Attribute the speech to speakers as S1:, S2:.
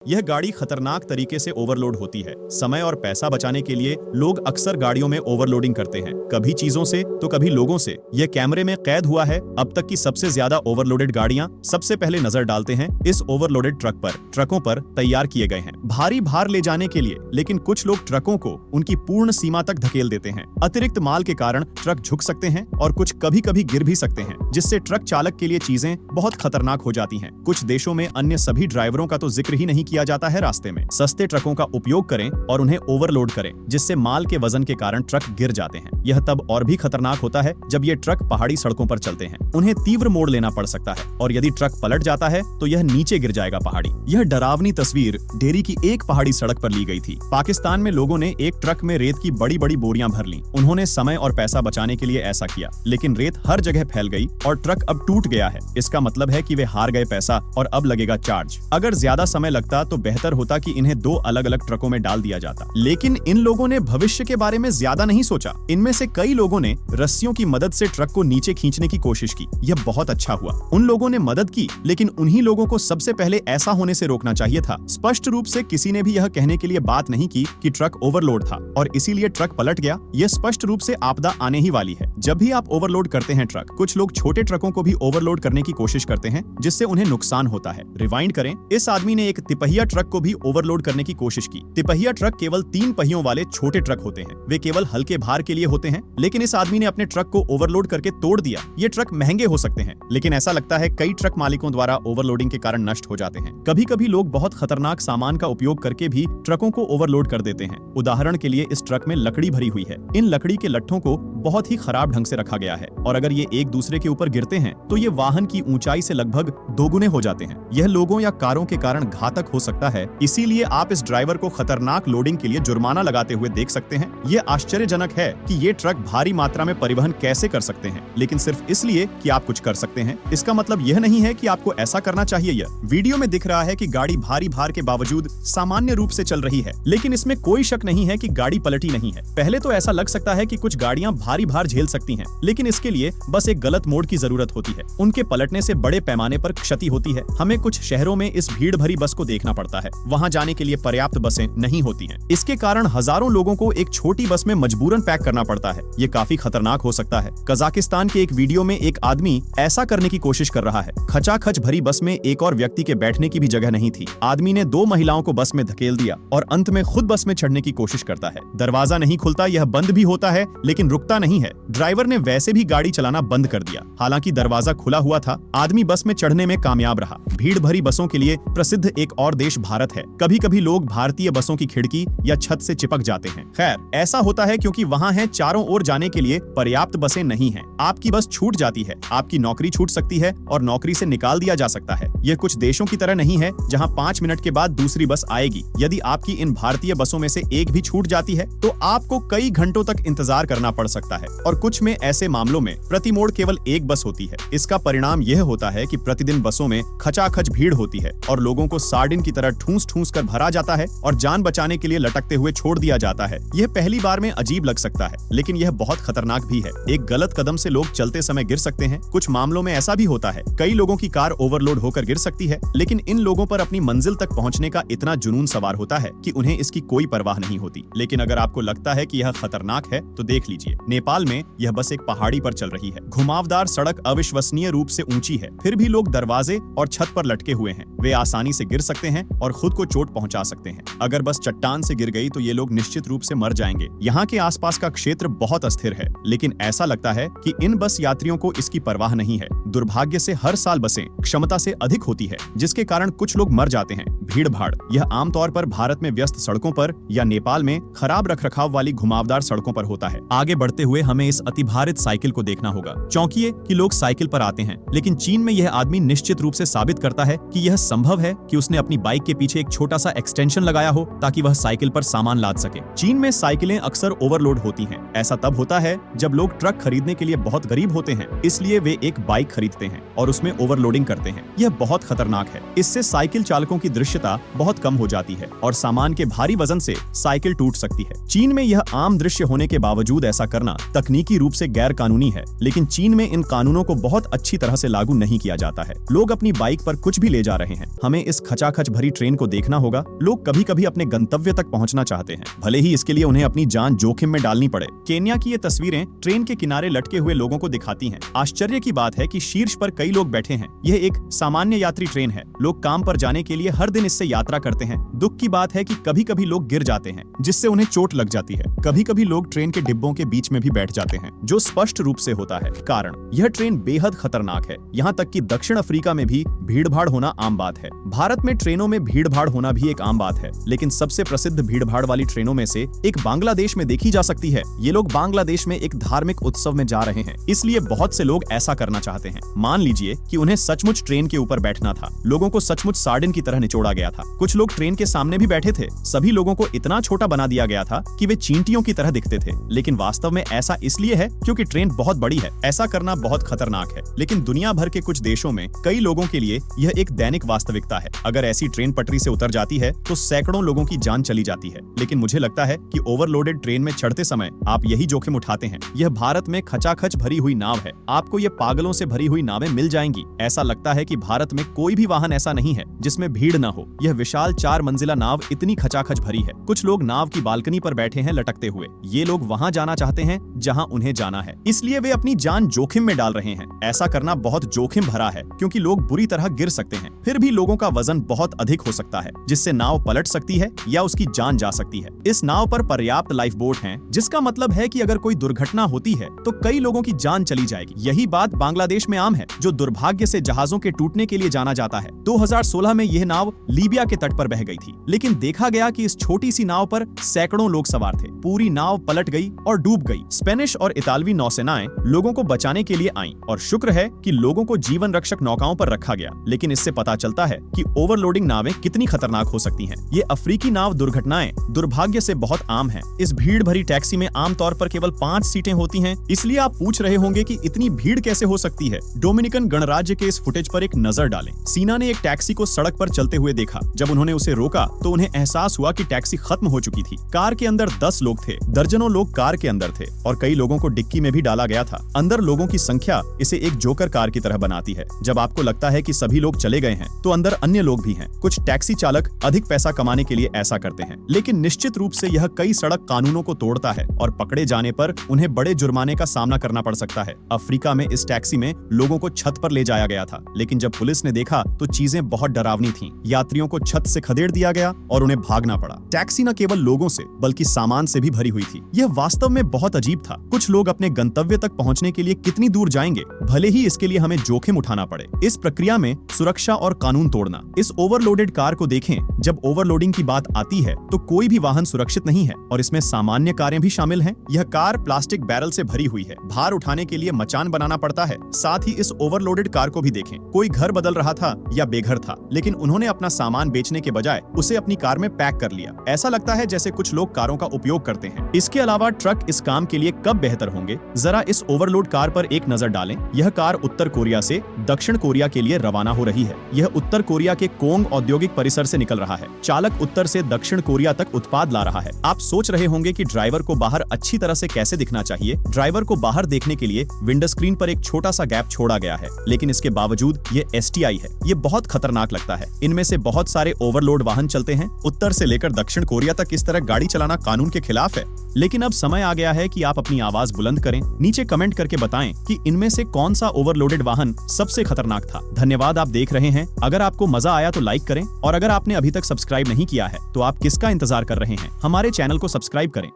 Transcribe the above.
S1: यह गाड़ी खतरनाक तरीके से ओवरलोड होती है। समय और पैसा बचाने के लिए लोग अक्सर गाड़ियों में ओवरलोडिंग करते हैं, कभी चीजों से तो कभी लोगों से। यह कैमरे में कैद हुआ है। अब तक की सबसे ज्यादा ओवरलोडेड गाड़ियां सबसे पहले नजर डालते हैं इस ओवरलोडेड ट्रक पर। ट्रकों पर तैयार किए गए हैं भारी भार ले जाने के लिए, लेकिन कुछ लोग ट्रकों को उनकी पूर्ण सीमा तक धकेल देते हैं। अतिरिक्त माल के कारण ट्रक झुक सकते हैं और कुछ कभी कभी गिर भी सकते हैं, जिससे ट्रक चालक के लिए चीजें बहुत खतरनाक हो जाती हैं। कुछ देशों में अन्य सभी ड्राइवरों का तो जिक्र ही नहीं किया जाता है। रास्ते में सस्ते ट्रकों का उपयोग करें और उन्हें ओवरलोड करें, जिससे माल के वजन के कारण ट्रक गिर जाते हैं। यह तब और भी खतरनाक होता है जब ये ट्रक पहाड़ी सड़कों पर चलते हैं। उन्हें तीव्र मोड़ लेना पड़ सकता है और यदि ट्रक पलट जाता है तो यह नीचे गिर जाएगा पहाड़ी। यह डरावनी तस्वीर डेरी की एक पहाड़ी सड़क पर ली गई थी। पाकिस्तान में लोगों ने एक ट्रक में रेत की बड़ी बड़ी बोरियां भर ली। उन्होंने समय और पैसा बचाने के लिए ऐसा किया, लेकिन रेत हर जगह फैल गई और ट्रक अब टूट गया है। इसका मतलब है कि वे हार गए पैसा और अब लगेगा चार्ज। अगर ज्यादा समय लगता तो बेहतर होता कि इन्हें दो अलग अलग ट्रकों में डाल दिया जाता, लेकिन इन लोगों ने भविष्य के बारे में ज्यादा नहीं सोचा। इनमें से कई लोगों ने रस्सियों की मदद से ट्रक को नीचे खींचने की कोशिश की। यह बहुत अच्छा हुआ। उन लोगों ने मदद की, लेकिन उन्हीं लोगों को सबसे पहले ऐसा होने से रोकना चाहिए था। स्पष्ट रूप से किसी ने भी यह कहने के लिए बात नहीं की कि ट्रक ओवरलोड था और इसीलिए ट्रक पलट गया। यह स्पष्ट रूप से आपदा आने ही वाली है। जब भी आप ओवरलोड करते हैं ट्रक, कुछ लोग छोटे ट्रकों को भी ओवरलोड करने की कोशिश करते हैं, जिससे उन्हें नुकसान होता है। रिवाइंड करें, इस आदमी ने एक तिपहिया ट्रक को भी ओवरलोड करने की कोशिश की। तिपहिया ट्रक केवल 3 पहियों वाले छोटे ट्रक होते हैं। वे केवल हल्के भार के लिए होते हैं, लेकिन इस आदमी ने अपने ट्रक को ओवरलोड करके तोड़ दिया। ये ट्रक महंगे हो सकते हैं, लेकिन ऐसा लगता है कई ट्रक मालिकों द्वारा ओवरलोडिंग के कारण नष्ट हो जाते हैं। कभी कभी लोग बहुत खतरनाक सामान का उपयोग करके भी ट्रकों को ओवरलोड कर देते हैं। उदाहरण के लिए इस ट्रक में लकड़ी भरी हुई है। इन लकड़ी के लट्ठों को बहुत ही खराब ढंग से रखा गया है और अगर ये एक दूसरे के ऊपर गिरते हैं तो ये वाहन की ऊंचाई से लगभग दोगुने हो जाते हैं। यह लोगों या कारों के कारण घातक हो सकता है। इसीलिए आप इस ड्राइवर को खतरनाक लोडिंग के लिए जुर्माना लगाते हुए देख सकते हैं। ये आश्चर्यजनक है कि ये ट्रक भारी मात्रा में परिवहन कैसे कर सकते हैं, लेकिन सिर्फ इसलिए कि आप कुछ कर सकते हैं, इसका मतलब यह नहीं है कि आपको ऐसा करना चाहिए। यह वीडियो में दिख रहा है कि गाड़ी भारी भार के बावजूद सामान्य रूप से चल रही है, लेकिन इसमें कोई शक नहीं है कि गाड़ी पलटी नहीं है। पहले तो ऐसा लग सकता है कि कुछ गाड़ियां भारी भार झेल सकती हैं, लेकिन इसके लिए बस एक गलत मोड़ की जरूरत होती है। उनके पलटने से बड़े पैमाने पर क्षति होती है। हमें कुछ शहरों में इस भीड़ भरी बस को देखना पड़ता है। वहां जाने के लिए पर्याप्त बसें नहीं होती हैं। इसके कारण हजारों लोगों को एक छोटी बस में मजबूरन पैक करना पड़ता है। ये काफी खतरनाक हो सकता है। कजाकिस्तान के एक वीडियो में एक आदमी ऐसा करने की कोशिश कर रहा है। खचाखच भरी बस में एक और व्यक्ति के बैठने की भी जगह नहीं थी। आदमी ने 2 महिलाओं को बस में धकेल दिया और अंत में खुद बस में चढ़ने की कोशिश करता है। दरवाजा नहीं खुलता, यह बंद भी होता है, लेकिन रुकता नहीं है। ड्राइवर ने वैसे भी गाड़ी चलाना बंद कर दिया। हालांकि दरवाजा खुला हुआ था। आदमी बस में चढ़ने में कामयाब रहा। भीड़ भरी बसों के लिए प्रसिद्ध एक और देश भारत है। कभी कभी लोग भारतीय बसों की खिड़की या छत से चिपक जाते हैं। खैर, ऐसा होता है क्योंकि वहां है चारों ओर जाने के लिए पर्याप्त बसें नहीं हैं। आपकी बस छूट जाती है, आपकी नौकरी छूट सकती है और नौकरी से निकाल दिया जा सकता है। यह कुछ देशों की तरह नहीं है जहां 5 मिनट के बाद दूसरी बस आएगी। यदि आपकी इन भारतीय बसों में से एक भी छूट जाती है तो आपको कई घंटों तक इंतजार करना पड़ सकता है और कुछ में ऐसे मामलों में प्रति मोड़ केवल एक बस होती है। इसका परिणाम यह होता है कि प्रतिदिन बसों में खचाखच भीड़ होती है और लोगों को सार्डिन की तरह ठूस ठूस कर भरा जाता है और जान बचाने के लिए लटकते हुए छोड़ दिया जाता है। यह पहली बार में अजीब लग सकता है, लेकिन यह बहुत खतरनाक भी है। एक गलत कदम से लोग चलते समय गिर सकते हैं। कुछ मामलों में ऐसा भी होता है। कई लोगों की कार ओवरलोड होकर गिर सकती है, लेकिन इन लोगों पर अपनी मंजिल तक पहुंचने का इतना जुनून सवार होता है कि उन्हें इसकी कोई परवाह नहीं होती। लेकिन अगर आपको लगता है कि यह खतरनाक है तो देख लीजिए, नेपाल में यह बस एक पहाड़ी पर चल रही है। घुमावदार सड़क अविश्वसनीय रूप से ऊंची है, फिर भी लोग दरवाजे और छत पर लटके हुए हैं। वे आसानी से गिर सकते हैं और खुद को चोट पहुंचा सकते हैं। अगर बस चट्टान से गिर गई तो ये लोग निश्चित रूप से मर जाएंगे। यहाँ के आसपास का क्षेत्र बहुत अस्थिर है, लेकिन ऐसा लगता है कि इन बस यात्रियों को इसकी परवाह नहीं है। दुर्भाग्य से हर साल बसें क्षमता से अधिक होती है, जिसके कारण कुछ लोग मर जाते हैं। भीड़ भाड़ यह आमतौर पर भारत में व्यस्त सड़कों पर या नेपाल में खराब रखरखाव वाली घुमावदार सड़कों पर होता है। आगे बढ़ते हुए हमें इस अतिभारित साइकिल को देखना होगा। चौंकिए कि लोग साइकिल पर आते हैं, लेकिन चीन में यह आदमी निश्चित रूप से साबित करता है कि यह संभव है कि उसने अपनी बाइक के पीछे एक छोटा सा एक्सटेंशन लगाया हो ताकि वह साइकिल पर सामान लाद सके। चीन में साइकिलें अक्सर ओवरलोड होती हैं। ऐसा तब होता है जब लोग ट्रक खरीदने के लिए बहुत गरीब होते हैं, इसलिए वे एक बाइक खरीदते हैं और उसमें ओवरलोडिंग करते हैं। यह बहुत खतरनाक है। इससे साइकिल चालकों की दृश्यता बहुत कम हो जाती है और सामान के भारी वजन से साइकिल टूट सकती है। चीन में यह आम दृश्य होने के बावजूद ऐसा करना तकनीकी रूप से गैर कानूनी है, लेकिन चीन में इन कानूनों को बहुत अच्छी तरह से लागू नहीं किया जाता है। लोग अपनी बाइक पर कुछ भी ले जा रहे हैं। हमें इस खचाखच भरी ट्रेन को देखना होगा। लोग कभी कभी अपने गंतव्य तक पहुंचना चाहते हैं, भले ही इसके लिए उन्हें अपनी जान जोखिम में डालनी पड़े। केन्या की ये तस्वीरें ट्रेन के किनारे लटके हुए लोगों को दिखाती हैं। आश्चर्य की बात है कि शीर्ष पर कई लोग बैठे हैं। यह एक सामान्य यात्री ट्रेन है। लोग काम पर जाने के लिए हर दिन इससे यात्रा करते हैं। दुख की बात है कि कभी कभी लोग गिर जाते हैं, जिससे उन्हें चोट लग जाती है। कभी कभी लोग ट्रेन के डिब्बों के बीच में भी बैठ जाते हैं, जो स्पष्ट रूप से होता है। कारण, यह ट्रेन बेहद खतरनाक है। यहाँ तक कि दक्षिण अफ्रीका में भी भीड़भाड़ होना आम बात है। भारत में ट्रेनों में भीड़भाड़ होना भी एक आम बात है, लेकिन सबसे प्रसिद्ध भीड़भाड़ वाली ट्रेनों में से एक बांग्लादेश में देखी जा सकती है। ये लोग बांग्लादेश में एक धार्मिक उत्सव में जा रहे हैं, इसलिए बहुत से लोग ऐसा करना चाहते हैं। मान लीजिए कि उन्हें सचमुच ट्रेन के ऊपर बैठना था। लोगों को सचमुच सार्डिन की तरह निचोड़ा गया था। कुछ लोग ट्रेन के सामने भी बैठे थे। सभी लोगों को इतना छोटा बना दिया गया था कि वे चींटियों की तरह दिखते थे, लेकिन वास्तव में ऐसा इसलिए है क्योंकि ट्रेन बहुत बड़ी है। ऐसा करना बहुत खतरनाक है, लेकिन दुनिया भर के कुछ देशों में कई लोगों के लिए यह एक दैनिक वास्तविकता है। अगर ऐसी ट्रेन पटरी से उतर जाती है तो सैकड़ों लोगों की जान चली जाती है। लेकिन मुझे लगता है कि ओवरलोडेड ट्रेन में चढ़ते समय आप यही जोखिम उठाते हैं। यह भारत में खचाखच भरी हुई नाव है। आपको ये पागलों से भरी हुई नावें मिल जाएंगी। ऐसा लगता है कि भारत में कोई भी वाहन ऐसा नहीं है जिसमें भीड़ न हो। यह विशाल 4 मंजिला नाव इतनी खचाखच भरी है। कुछ लोग नाव की बालकनी पर बैठे हैं लटकते हुए। ये लोग वहां जाना चाहते हैं जहां उन्हें जाना है, इसलिए वे अपनी जान जोखिम में डाल रहे हैं। ऐसा करना बहुत जोखिम भरा है क्योंकि लोग बुरी तरह गिर सकते हैं। फिर भी लोगों का वजन बहुत अधिक हो सकता है, जिससे नाव पलट सकती है या उसकी जान जा सकती है। इस नाव पर पर्याप्त लाइफ बोट हैं, जिसका मतलब है कि अगर कोई दुर्घटना होती है तो कई लोगों की जान चली जाएगी। यही बात बांग्लादेश में आम है, जो दुर्भाग्य से जहाजों के टूटने के लिए जाना जाता है। 2016 में यह नाव लीबिया के तट पर बह गई थी, लेकिन देखा गया कि इस छोटी सी नाव पर सैकड़ों लोग सवार थे। पूरी नाव पलट गई और डूब गई। स्पेनिश और इतालवी नौसेनाएं लोगों को बचाने के लिए आईं और शुक्र है कि लोगों को जीवन रक्षक नौकाओं पर रखा गया। लेकिन इससे पता चलता है कि ओवरलोडिंग नावें कितनी खतरनाक हो सकती हैं। ये अफ्रीकी नाव दुर्घटनाएं दुर्भाग्य से बहुत आम हैं। इस भीड़ भरी टैक्सी में आमतौर पर केवल 5 सीटें होती हैं, इसलिए आप पूछ रहे होंगे कि इतनी भीड़ कैसे हो सकती है। डोमिनिकन गणराज्य के इस फुटेज पर एक नजर डालें। सीना ने एक टैक्सी को सड़क पर चलते हुए देखा। जब उन्होंने उसे रोका तो उन्हें एहसास हुआ कि टैक्सी खत्म हो चुकी थी। कार के अंदर 10 लोग थे। दर्जनों लोग कार के अंदर थे और कई लोगों को डिक्की में भी डाला गया था। अंदर लोगों की संख्या इसे एक जोकर कार की तरह बनाती है। जब आपको लगता है कि सभी लोग चले गए हैं तो अंदर अन्य लोग भी हैं। कुछ टैक्सी चालक अधिक पैसा कमाने के लिए ऐसा करते हैं, लेकिन निश्चित रूप से यह कई सड़क कानूनों को तोड़ता है और पकड़े जाने पर उन्हें बड़े जुर्माने का सामना करना पड़ सकता है। अफ्रीका में इस टैक्सी में लोगों को छत पर ले जाया गया था, लेकिन जब पुलिस ने देखा तो चीजें बहुत डरावनी थीं। यात्रियों को छत से खदेड़ दिया गया और उन्हें भागना पड़ा। टैक्सी न केवल लोगों से बल्कि सामान से भी भरी हुई थी। यह वास्तव में बहुत अजीब था। कुछ लोग अपने गंतव्य तक पहुंचने के लिए कितनी दूर जाएंगे, भले ही इसके लिए हमें जोखिम उठाना पड़े। इस प्रक्रिया में सुरक्षा और कानून तोड़ना। इस ओवरलोडेड कार को देखें। जब ओवरलोडिंग की बात आती है तो कोई भी वाहन सुरक्षित नहीं है और इसमें सामान्य कारें भी शामिल हैं। यह कार प्लास्टिक बैरल से भरी हुई है। भार उठाने के लिए मचान बनाना पड़ता है। साथ ही इस ओवरलोडेड कार को भी देखें। कोई घर बदल रहा था या बेघर था, लेकिन उन्होंने अपना सामान बेचने के बजाय उसे अपनी कार में पैक कर लिया। ऐसा लगता है जैसे कुछ लोग कारों का उपयोग करते हैं। इसके अलावा ट्रक इस काम के लिए कब बेहतर होंगे, जरा इस ओवरलोड कार पर एक नजर डालें। यह कार उत्तर कोरिया से दक्षिण कोरिया के लिए रवाना हो रही है। यह उत्तर कोरिया के कोंग औद्योगिक परिसर से निकल रहा है। चालक उत्तर से दक्षिण कोरिया तक उत्पाद ला रहा है। आप सोच रहे होंगे कि ड्राइवर को बाहर अच्छी तरह से कैसे दिखना चाहिए। ड्राइवर को बाहर देखने के लिए विंडो स्क्रीन पर एक छोटा सा गैप छोड़ा गया है, लेकिन इसके बावजूद ये STI है। ये बहुत खतरनाक लगता है। इनमें से बहुत सारे ओवरलोड वाहन चलते हैं। उत्तर से लेकर दक्षिण कोरिया तक इस तरह गाड़ी चलाना कानून के खिलाफ है। लेकिन अब समय आ गया है कि आप अपनी आवाज बुलंद करें। नीचे कमेंट करके बताएं कि इनमें से कौन सा ओवरलोडेड वाहन सबसे खतरनाक था। धन्यवाद, आप देख रहे हैं। अगर आपको मजा आया तो लाइक करें और अगर आपने अभी तक सब्सक्राइब नहीं किया है तो आप किसका इंतजार कर रहे हैं। हमारे चैनल को सब्सक्राइब करें।